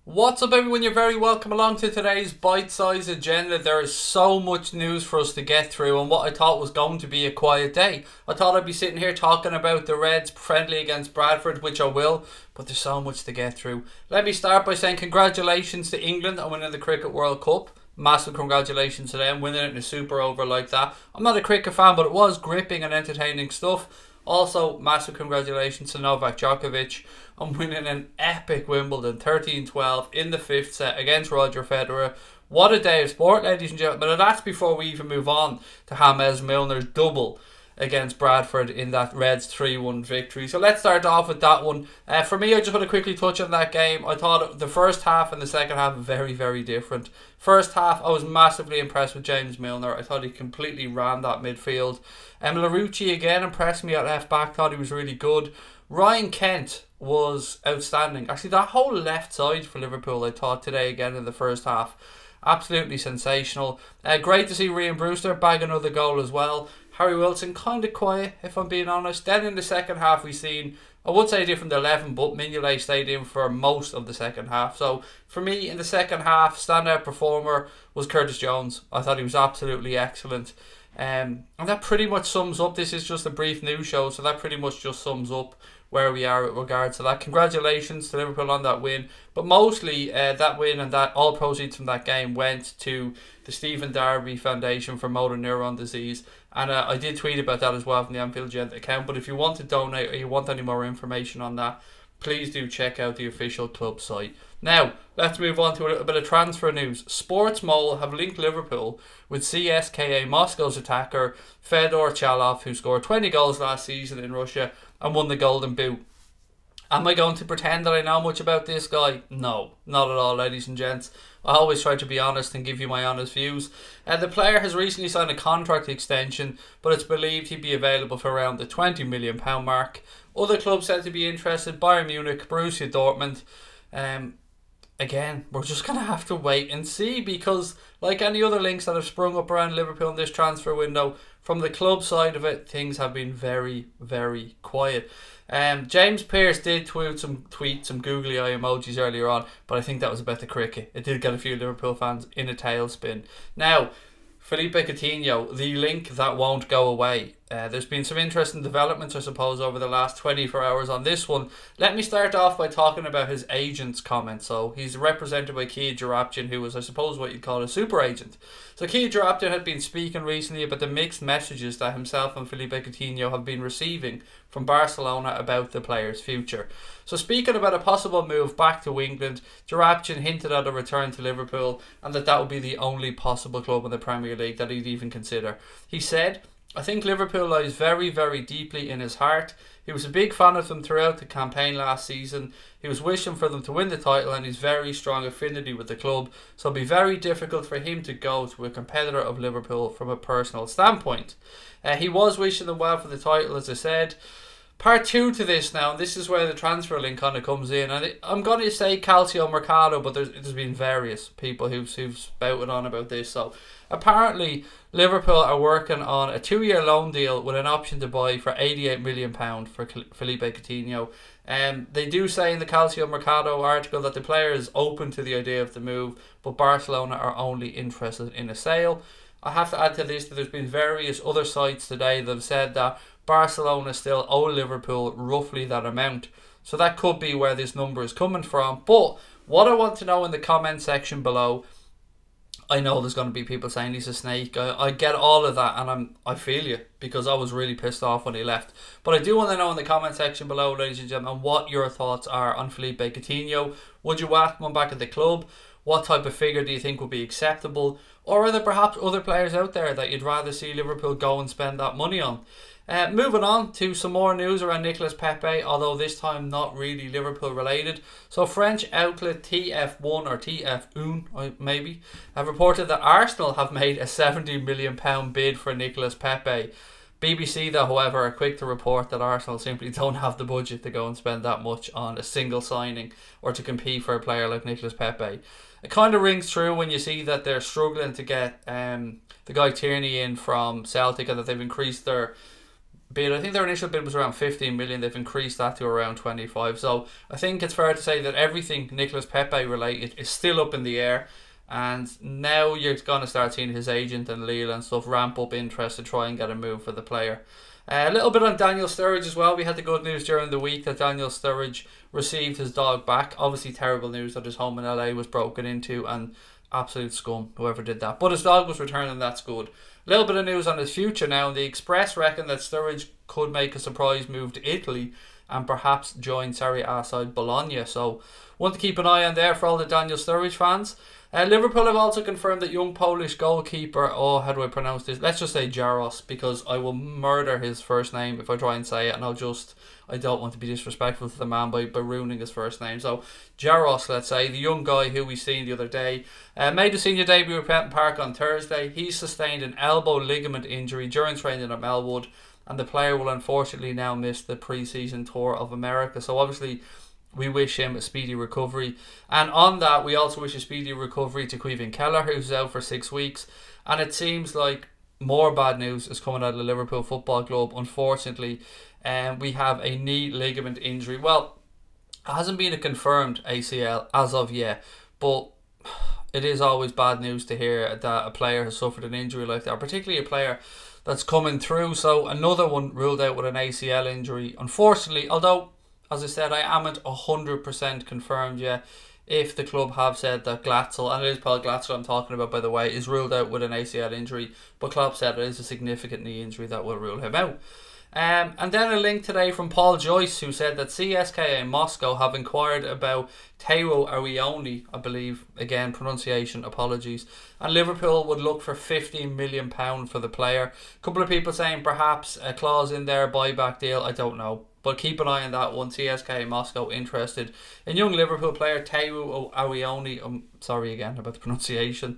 What's up everyone, you're very welcome along to today's bite-sized agenda. There is so much news for us to get through on what I thought was going to be a quiet day. I thought I'd be sitting here talking about the Reds friendly against Bradford, which I will, but there's so much to get through. Let me start by saying congratulations to England on winning the Cricket World Cup. Massive congratulations to them, winning it in a super over like that. I'm not a cricket fan, but it was gripping and entertaining stuff. Also, massive congratulations to Novak Djokovic on winning an epic Wimbledon 13-12 in the 5th set against Roger Federer. What a day of sport, ladies and gentlemen. And that's before we even move on to James Milner's double against Bradford in that Reds 3-1 victory. So let's start off with that one. For me, I just want to quickly touch on that game. I thought the first half and the second half were very, very different. First half, I was massively impressed with James Milner. I thought he completely ran that midfield. Larouci again impressed me at left back. Thought he was really good. Ryan Kent was outstanding. Actually, that whole left side for Liverpool, I thought today again in the first half, absolutely sensational. Great to see Ryan Brewster bag another goal as well. Harry Wilson kind of quiet, if I'm being honest. Then in the second half, we've seen, I would say, a different 11, but Mignolet stayed in for most of the second half. So for me, in the second half, standout performer was Curtis Jones. I thought he was absolutely excellent. And that pretty much sums up. This is just a brief news show, so that pretty much just sums up where we are with regards to that. Congratulations to Liverpool on that win, but mostly that win and that all proceeds from that game went to the Stephen Darby Foundation for Motor Neuron Disease, and I did tweet about that as well from the Anfield account. But if you want to donate or you want any more information on that, please do check out the official club site. Now, let's move on to a little bit of transfer news. Sports Mole have linked Liverpool with CSKA Moscow's attacker Fedor Chalov, who scored 20 goals last season in Russia and won the Golden Boot. Am I going to pretend that I know much about this guy? No, not at all, ladies and gents. I always try to be honest and give you my honest views. The player has recently signed a contract extension, but it's believed he'd be available for around the £20 million mark. Other clubs said to be interested: Bayern Munich, Borussia Dortmund. Again, we're just going to have to wait and see, because like any other links that have sprung up around Liverpool in this transfer window, from the club side of it, things have been very, very quiet. James Pearce did tweet some googly eye emojis earlier on, but I think that was about the cricket. It did get a few Liverpool fans in a tailspin. Now, Philippe Coutinho, the link that won't go away. There's been some interesting developments, I suppose, over the last 24 hours on this one. Let me start off by talking about his agent's comment. So he's represented by Kia Jarabchin, who was, I suppose, what you'd call a super agent. So Kia Jarabchin had been speaking recently about the mixed messages that himself and Philippe Coutinho have been receiving from Barcelona about the player's future. So speaking about a possible move back to England, Jarabchin hinted at a return to Liverpool and that would be the only possible club in the Premier League that he'd even consider. He said, "I think Liverpool lies very, very deeply in his heart. He was a big fan of them throughout the campaign last season. He was wishing for them to win the title, and he's very strong affinity with the club, so it'll be very difficult for him to go to a competitor of Liverpool from a personal standpoint." He was wishing them well for the title, as I said. Part 2 to this now, and this is where the transfer link kind of comes in. And I'm going to say Calcio Mercato, but there's been various people who've spouted on about this. So apparently Liverpool are working on a 2-year loan deal with an option to buy for £88 million for Philippe Coutinho. They do say in the Calcio Mercato article that the player is open to the idea of the move, but Barcelona are only interested in a sale. I have to add to this that there's been various other sites today that have said that Barcelona still owe Liverpool roughly that amount. So that could be where this number is coming from. But what I want to know in the comment section below, I know there's going to be people saying he's a snake. I get all of that, and I feel you, because I was really pissed off when he left. But I do want to know in the comment section below, ladies and gentlemen, what your thoughts are on Philippe Coutinho. Would you welcome him back at the club? What type of figure do you think would be acceptable? Or are there perhaps other players out there that you'd rather see Liverpool go and spend that money on? Moving on to some more news around Nicolas Pepe, although this time not really Liverpool related. So French outlet TF1 or TF1 maybe have reported that Arsenal have made a £70 million bid for Nicolas Pepe. BBC, though, however, are quick to report that Arsenal simply don't have the budget to go and spend that much on a single signing or to compete for a player like Nicolas Pepe. It kind of rings true when you see that they're struggling to get the guy Tierney in from Celtic, and that they've increased their bid. I think their initial bid was around 15 million. They've increased that to around 25. So I think it's fair to say that everything Nicolas Pepe related is still up in the air. And now you're going to start seeing his agent and Lille and stuff ramp up interest to try and get a move for the player. A little bit on Daniel Sturridge as well. We had the good news during the week that Daniel Sturridge received his dog back. Obviously terrible news that his home in LA was broken into, and absolute scum, whoever did that. But his dog was returned, and that's good. A little bit of news on his future now. The Express reckon that Sturridge could make a surprise move to Italy and perhaps join Serie A side Bologna. So one to keep an eye on there for all the Daniel Sturridge fans. Liverpool have also confirmed that young Polish goalkeeper, how do I pronounce this? Let's just say Jaros, because I will murder his first name if I try and say it, and I don't want to be disrespectful to the man by ruining his first name. So Jaros, let's say, the young guy who we seen the other day, made a senior debut at Prenton Park on Thursday. He sustained an elbow ligament injury during training at Melwood, and the player will unfortunately now miss the pre-season tour of America. So obviously we wish him a speedy recovery. And on that, we also wish a speedy recovery to Caoimhín Kelleher, who's out for 6 weeks. And it seems like more bad news is coming out of the Liverpool Football Club. Unfortunately, we have a knee ligament injury. Well, it hasn't been a confirmed ACL as of yet, but it is always bad news to hear that a player has suffered an injury like that, particularly a player that's coming through. So another one ruled out with an ACL injury. Unfortunately, although, as I said, I haven't 100% confirmed yet if the club have said that Glatzel, and it is Paul Glatzel I'm talking about, by the way, is ruled out with an ACL injury, but Klopp said it is a significant knee injury that will rule him out. And then a link today from Paul Joyce, who said that CSKA Moscow have inquired about Teo Arioni, I believe, again, pronunciation, apologies, and Liverpool would look for £15 million for the player. A couple of people saying perhaps a clause in there, buyback deal, I don't know. But keep an eye on that one. CSKA Moscow interested in young Liverpool player Teo Arioni. I'm sorry again about the pronunciation.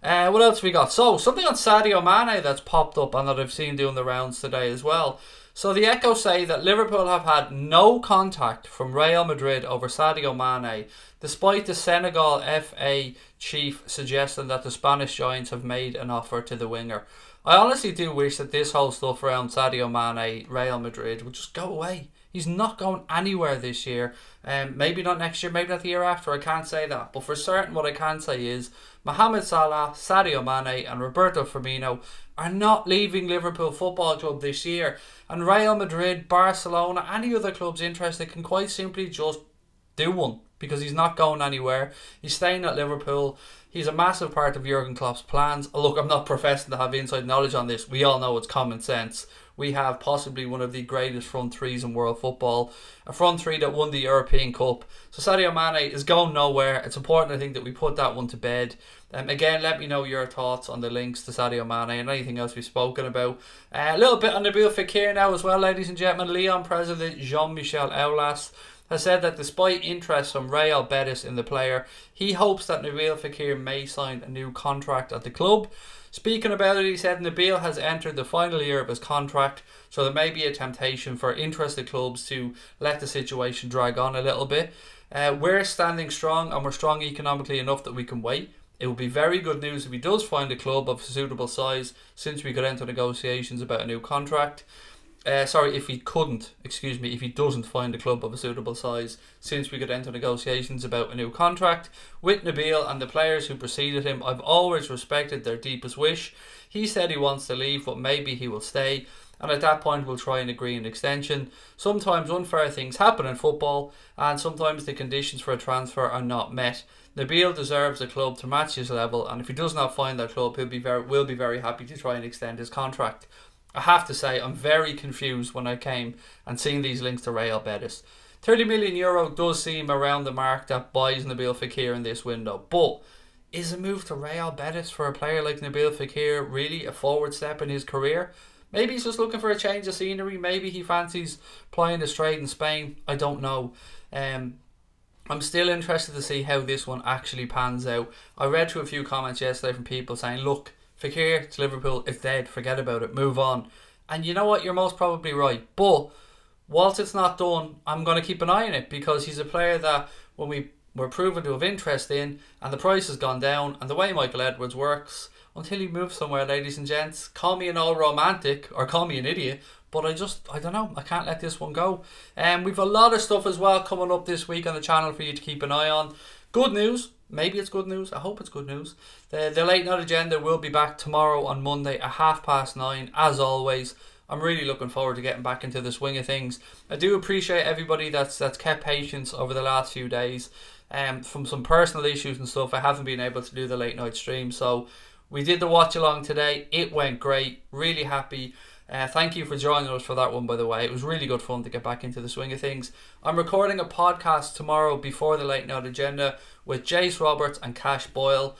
What else we got? So, something on Sadio Mane that's popped up and that I've seen doing the rounds today as well. So, the Echo say that Liverpool have had no contact from Real Madrid over Sadio Mane, despite the Senegal FA chief suggesting that the Spanish Giants have made an offer to the winger. I honestly do wish that this whole stuff around Sadio Mane, Real Madrid, would just go away. He's not going anywhere this year. Maybe not next year, maybe not the year after. I can't say that. But for certain, what I can say is Mohamed Salah, Sadio Mane and Roberto Firmino are not leaving Liverpool Football Club this year. And Real Madrid, Barcelona, any other clubs interested can quite simply just do one, because he's not going anywhere. He's staying at Liverpool. He's a massive part of Jurgen Klopp's plans. Look, I'm not professing to have inside knowledge on this. We all know it's common sense. We have possibly one of the greatest front threes in world football. A front three that won the European Cup. So Sadio Mane is going nowhere. It's important, I think, that we put that one to bed. Again, let me know your thoughts on the links to Sadio Mane and anything else we've spoken about. A little bit on Nabil Fekir now as well, ladies and gentlemen. Lyon president Jean-Michel Aulas has said that despite interest from Real Betis in the player, he hopes that Nabil Fekir may sign a new contract at the club. Speaking about it, he said Nabil has entered the final year of his contract, so there may be a temptation for interested clubs to let the situation drag on a little bit. We're standing strong, and we're strong economically enough that we can wait. It would be very good news if he does find a club of suitable size, since we could enter negotiations about a new contract. If he doesn't find a club of a suitable size, since we could enter negotiations about a new contract. With Nabil and the players who preceded him, I've always respected their deepest wish. He said he wants to leave, but maybe he will stay, and at that point we'll try and agree an extension. Sometimes unfair things happen in football, and sometimes the conditions for a transfer are not met. Nabil deserves a club to match his level, and if he does not find that club, we'll be very happy to try and extend his contract. I have to say, I'm very confused when I came and seen these links to Real Betis. €30 million does seem around the mark that buys Nabil Fekir in this window. But is a move to Real Betis for a player like Nabil Fekir really a forward step in his career? Maybe he's just looking for a change of scenery. Maybe he fancies playing his trade in Spain. I don't know. I'm still interested to see how this one actually pans out. I read through a few comments yesterday from people saying, look, Fekir to Liverpool, it's dead, forget about it, move on. And you know what, you're most probably right. But whilst it's not done, I'm going to keep an eye on it, because he's a player that when we were proven to have interest in, and the price has gone down, and the way Michael Edwards works, until he moves somewhere, ladies and gents, call me an old romantic or call me an idiot, But I don't know. I can't let this one go. We've a lot of stuff as well coming up this week on the channel for you to keep an eye on. Good news. Maybe it's good news. I hope it's good news. The Late Night Agenda will be back tomorrow on Monday at 9:30, as always. I'm really looking forward to getting back into the swing of things. I do appreciate everybody that's kept patience over the last few days. From some personal issues and stuff, I haven't been able to do the late night stream. So we did the watch along today. It went great. Really happy. Thank you for joining us for that one, by the way. It was really good fun to get back into the swing of things. I'm recording a podcast tomorrow before the Late Night Agenda with Jace Roberts and Cash Boyle.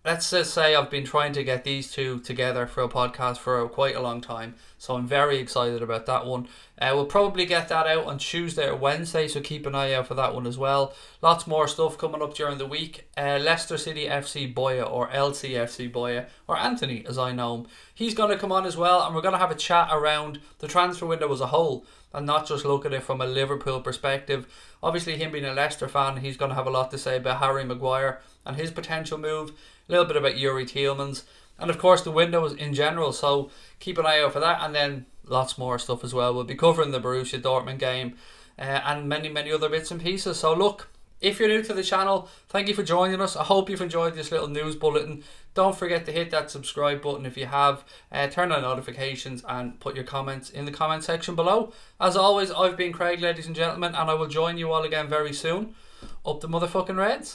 Let's just say I've been trying to get these two together for a podcast for quite a long time. So I'm very excited about that one. We'll probably get that out on Tuesday or Wednesday, so keep an eye out for that one as well. Lots more stuff coming up during the week. Leicester City FC Boya, or LCFC Boya, or Anthony as I know him. He's going to come on as well, and we're going to have a chat around the transfer window as a whole, and not just look at it from a Liverpool perspective. Obviously, him being a Leicester fan, he's going to have a lot to say about Harry Maguire and his potential move. A little bit about Yuri Tielemans, and of course the windows in general, so keep an eye out for that, and then lots more stuff as well. We'll be covering the Borussia Dortmund game and many other bits and pieces. So look, if you're new to the channel, thank you for joining us. I hope you've enjoyed this little news bulletin. Don't forget to hit that subscribe button if you have. Turn on notifications and put your comments in the comment section below. As always, I've been Craig, ladies and gentlemen, and I will join you all again very soon. Up the motherfucking Reds.